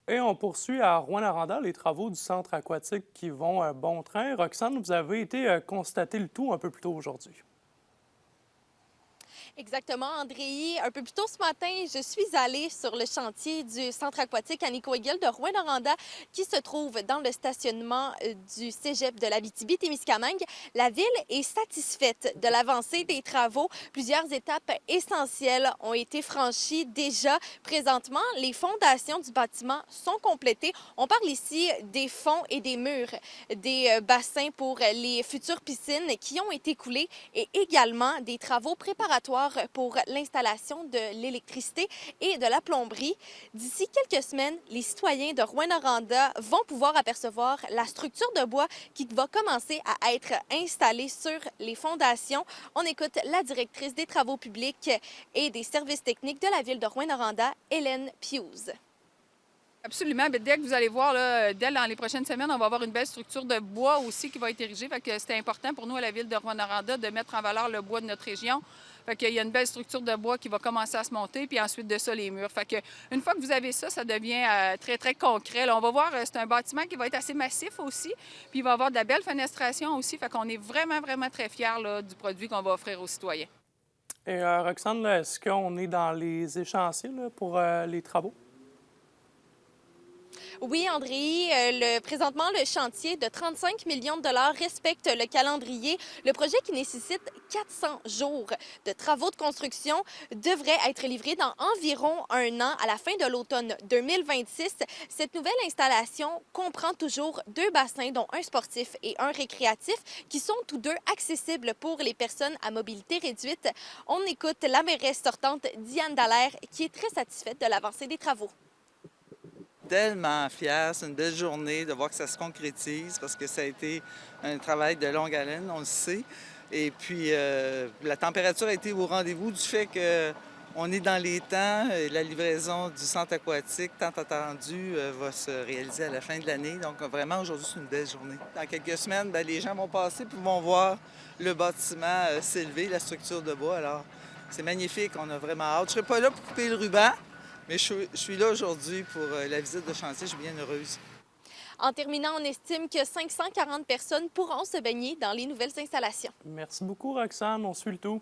Et on poursuit à Rouyn-Noranda les travaux du centre aquatique qui vont bon train. Roxane, vous avez été constater le tout un peu plus tôt aujourd'hui. Exactement, Andréi. Un peu plus tôt ce matin, je suis allée sur le chantier du centre aquatique Annick-Ouigle de Rouyn-Noranda qui se trouve dans le stationnement du cégep de l'Abitibi-Témiscamingue. La ville est satisfaite de l'avancée des travaux. Plusieurs étapes essentielles ont été franchies déjà. Présentement, les fondations du bâtiment sont complétées. On parle ici des fonds et des murs, des bassins pour les futures piscines qui ont été coulés et également des travaux préparatoires pour l'installation de l'électricité et de la plomberie. D'ici quelques semaines, les citoyens de Rouyn-Noranda vont pouvoir apercevoir la structure de bois qui va commencer à être installée sur les fondations. On écoute la directrice des travaux publics et des services techniques de la ville de Rouyn-Noranda, Hélène Pius. Absolument. Bien, dès que vous allez voir, là, dans les prochaines semaines, on va avoir une belle structure de bois aussi qui va être érigée. Fait que c'était important pour nous à la ville de Rouyn-Noranda de mettre en valeur le bois de notre région. Fait qu'il y a une belle structure de bois qui va commencer à se monter, puis ensuite de ça, les murs. Fait que une fois que vous avez ça, ça devient très, très concret. Là, on va voir, c'est un bâtiment qui va être assez massif aussi, puis il va avoir de la belle fenestration aussi. Fait qu'on est vraiment, vraiment très fiers là, du produit qu'on va offrir aux citoyens. Et Roxane, là, est-ce qu'on est dans les échéanciers là, pour les travaux? Oui, André, présentement, le chantier de 35 millions de dollars respecte le calendrier. Le projet qui nécessite 400 jours de travaux de construction devrait être livré dans environ un an, à la fin de l'automne 2026. Cette nouvelle installation comprend toujours deux bassins, dont un sportif et un récréatif, qui sont tous deux accessibles pour les personnes à mobilité réduite. On écoute la mairesse sortante, Diane Dallaire, qui est très satisfaite de l'avancée des travaux. Tellement fier, c'est une belle journée de voir que ça se concrétise parce que ça a été un travail de longue haleine, on le sait. Et puis la température a été au rendez-vous du fait qu'on est dans les temps. Et la livraison du centre aquatique, tant attendu, va se réaliser à la fin de l'année. Donc vraiment, aujourd'hui, c'est une belle journée. Dans quelques semaines, bien, les gens vont passer et vont voir le bâtiment s'élever, la structure de bois. Alors, c'est magnifique, on a vraiment hâte. Je ne serai pas là pour couper le ruban. Mais je suis là aujourd'hui pour la visite de chantier, je suis bien heureuse. En terminant, on estime que 540 personnes pourront se baigner dans les nouvelles installations. Merci beaucoup, Roxane. On suit le tout.